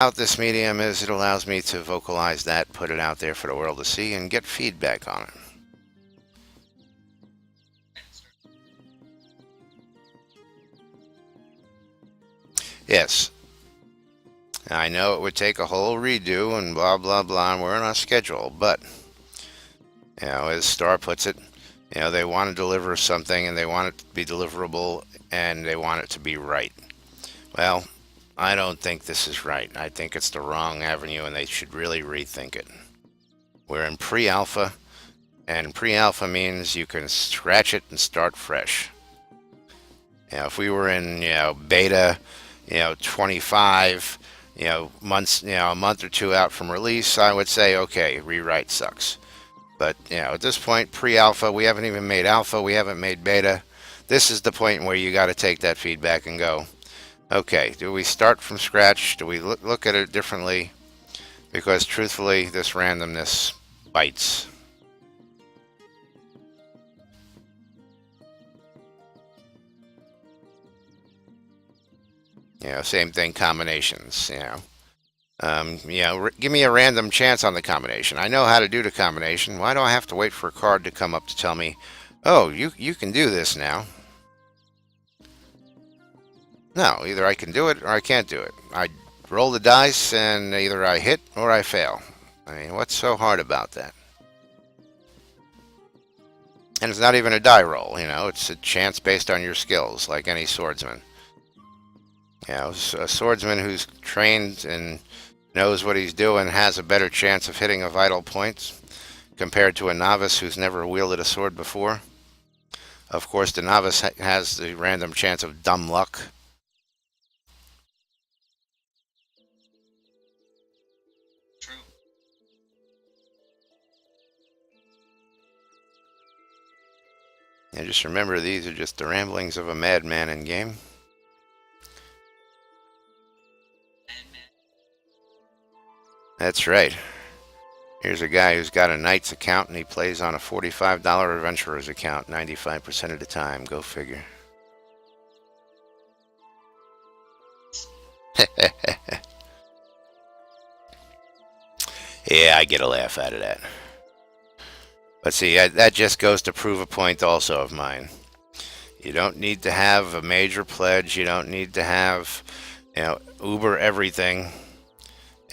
About this medium is it allows me to vocalize that, put it out there for the world to see, and get feedback on it. Yes, I know it would take a whole redo and blah blah blah, and we're on a schedule, but as Star puts it, they want to deliver something and they want it to be deliverable and they want it to be right. Well, I don't think this is right. I think it's the wrong avenue and they should really rethink it. We're in pre-alpha, and pre-alpha means you can scratch it and start fresh. If we were in, beta, 25, months, a month or two out from release, I would say, okay, rewrite sucks. But, at this point, pre-alpha, we haven't even made alpha, we haven't made beta. This is the point where you got to take that feedback and go, okay, do we start from scratch? Do we look at it differently? Because truthfully, this randomness bites. Same thing, combinations, give me a random chance on the combination. I know how to do the combination. Why do I have to wait for a card to come up to tell me, oh, you can do this now? No, either I can do it or I can't do it. I roll the dice and either I hit or I fail. I mean, what's so hard about that? And it's not even a die roll, it's a chance based on your skills, like any swordsman. A swordsman who's trained and knows what he's doing has a better chance of hitting a vital point compared to a novice who's never wielded a sword before. Of course, the novice has the random chance of dumb luck. True. And just remember, these are just the ramblings of a madman in game. That's right. Here's a guy who's got a Knight's account and he plays on a $45 Adventurer's account 95% of the time. Go figure. Yeah, I get a laugh out of that. But see, that just goes to prove a point also of mine. You don't need to have a major pledge. You don't need to have, Uber everything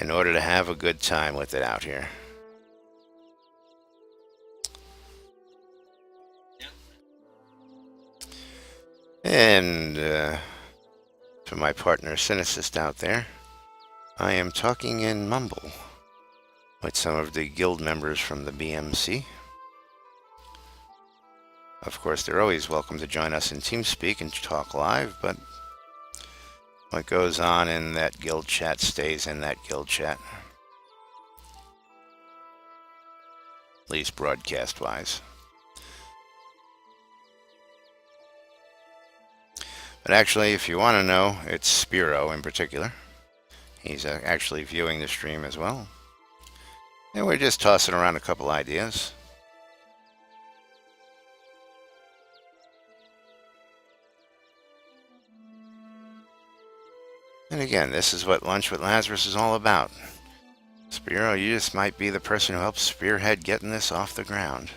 in order to have a good time with it out here. Yep. And to my partner Cynicist out there, I am talking in mumble with some of the guild members from the BMC. Of course, they're always welcome to join us in TeamSpeak and talk live, but what goes on in that guild chat stays in that guild chat. At least broadcast-wise. But actually, if you want to know, it's Spiro in particular. He's actually viewing the stream as well. And we're just tossing around a couple ideas. And again, this is what Lunch with Lazarus is all about. Spiro, you just might be the person who helps spearhead getting this off the ground.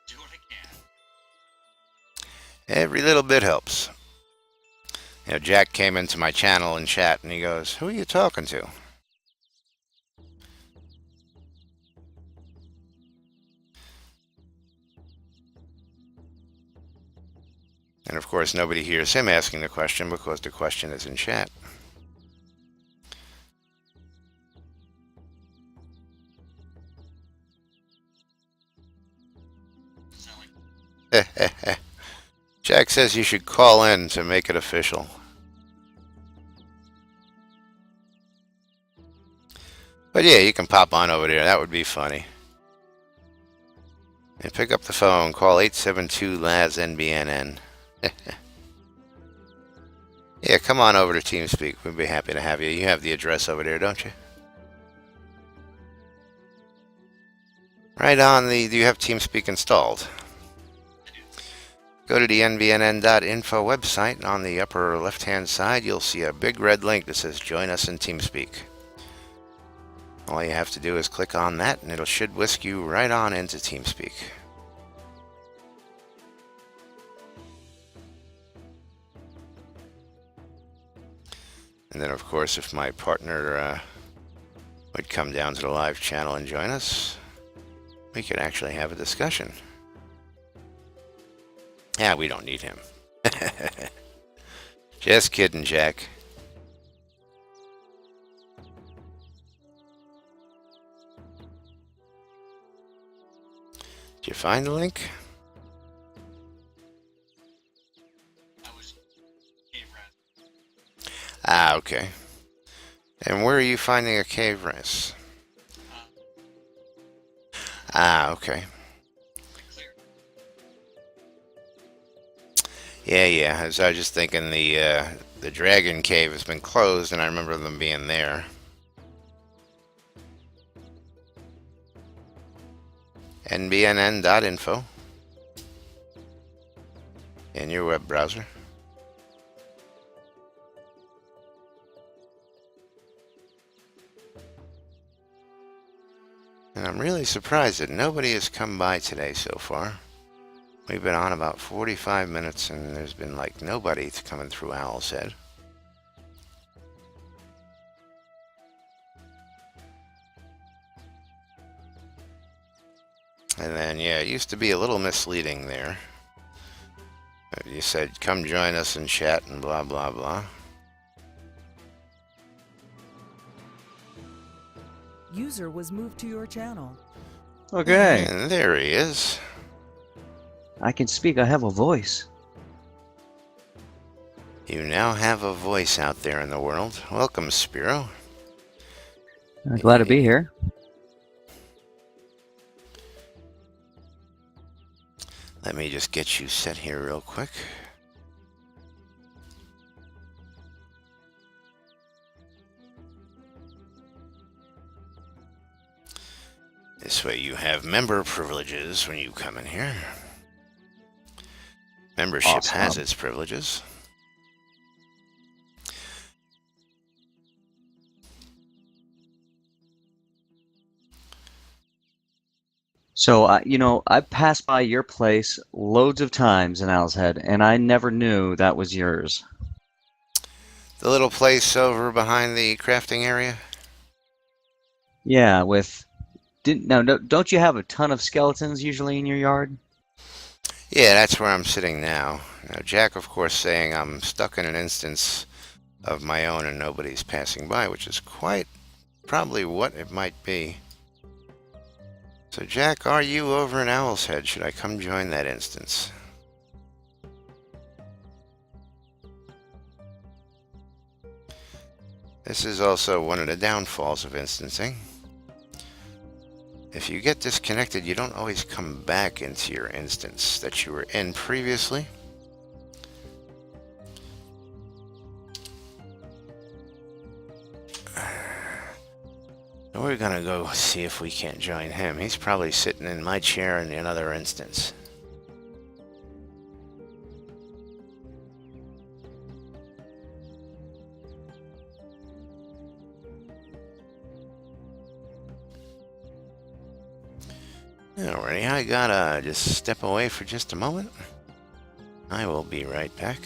Do what I can. Every little bit helps. Jack came into my channel and chat and he goes, who are you talking to? And of course, nobody hears him asking the question because the question is in chat. Jack says you should call in to make it official. But yeah, you can pop on over there. That would be funny. And pick up the phone. Call 872-LAZ NBNN. Yeah, come on over to TeamSpeak. We'd be happy to have you. You have the address over there, don't you? Right on the... Do you have TeamSpeak installed? Go to the NBNN.info website, and on the upper left-hand side, you'll see a big red link that says Join Us in TeamSpeak. All you have to do is click on that, and it should whisk you right on into TeamSpeak. And then, of course, if my partner would come down to the live channel and join us, we could actually have a discussion. Yeah, we don't need him. Just kidding, Jack. Did you find the link? I was cave rat. Ah, okay. And where are you finding a cave res? Ah, okay. Clear. Yeah. As I was just thinking, the dragon cave has been closed, and I remember them being there. NBNN.info in your web browser. And I'm really surprised that nobody has come by today so far. We've been on about 45 minutes, and there's been like nobody coming through Owl's Head. And then, yeah, it used to be a little misleading there. You said, come join us and chat and blah, blah, blah. User was moved to your channel. Okay. And there he is. I can speak. I have a voice. You now have a voice out there in the world. Welcome, Spiro. I'm glad to be here. Let me just get you set here real quick. This way you have member privileges when you come in here. Membership Awesome. has its privileges. So, I've passed by your place loads of times in Owl's Head, and I never knew that was yours. The little place over behind the crafting area? Yeah, don't you have a ton of skeletons usually in your yard? Yeah, that's where I'm sitting now. Now, Jack, of course, saying I'm stuck in an instance of my own and nobody's passing by, which is quite probably what it might be. So, Jack, are you over in Owl's Head? Should I come join that instance? This is also one of the downfalls of instancing. If you get disconnected, you don't always come back into your instance that you were in previously. We're gonna go see if we can't join him. He's probably sitting in my chair in another instance. Alrighty, I gotta just step away for just a moment. I will be right back.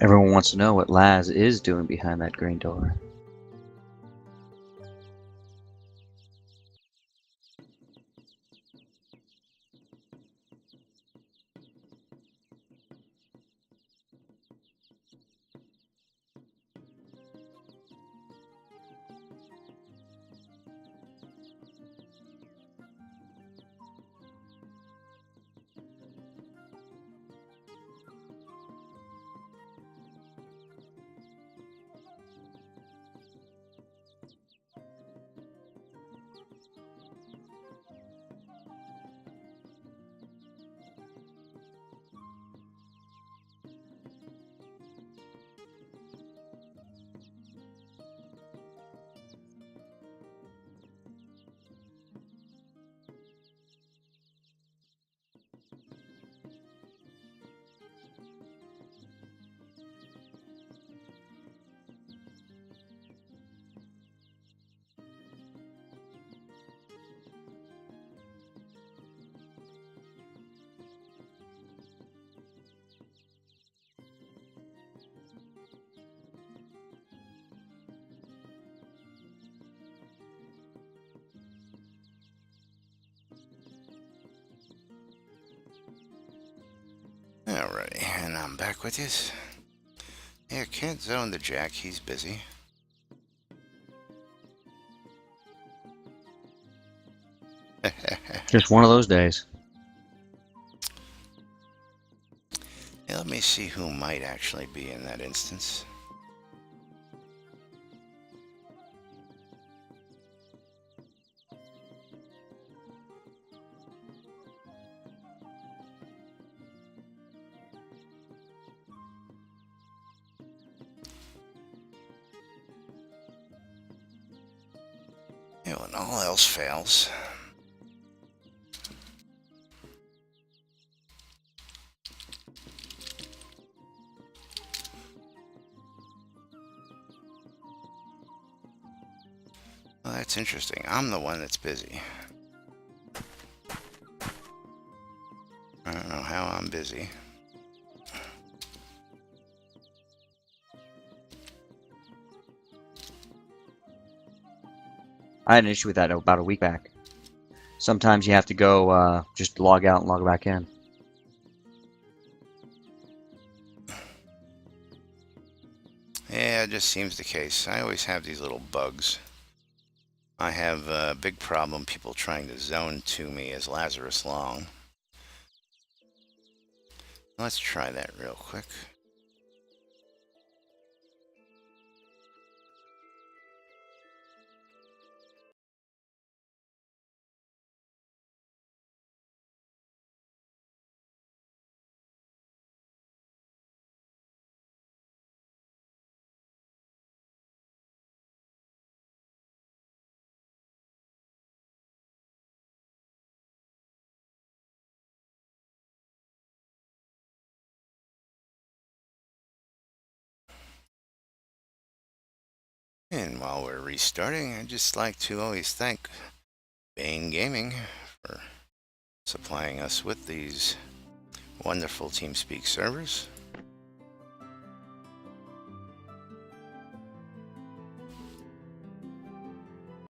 Everyone wants to know what Laz is doing behind that green door. Alrighty, and I'm back with you. Yeah, can't zone the Jack, he's busy. Just one of those days. Yeah, let me see who might actually be in that instance. Yeah, when all else fails. Well, that's interesting. I'm the one that's busy. I don't know how I'm busy. I had an issue with that about a week back. Sometimes you have to go just log out and log back in. Yeah, it just seems the case. I always have these little bugs. I have a big problem people trying to zone to me as Lazarus long. Let's try that real quick. And while we're restarting, I'd just like to always thank Bane Gaming for supplying us with these wonderful TeamSpeak servers.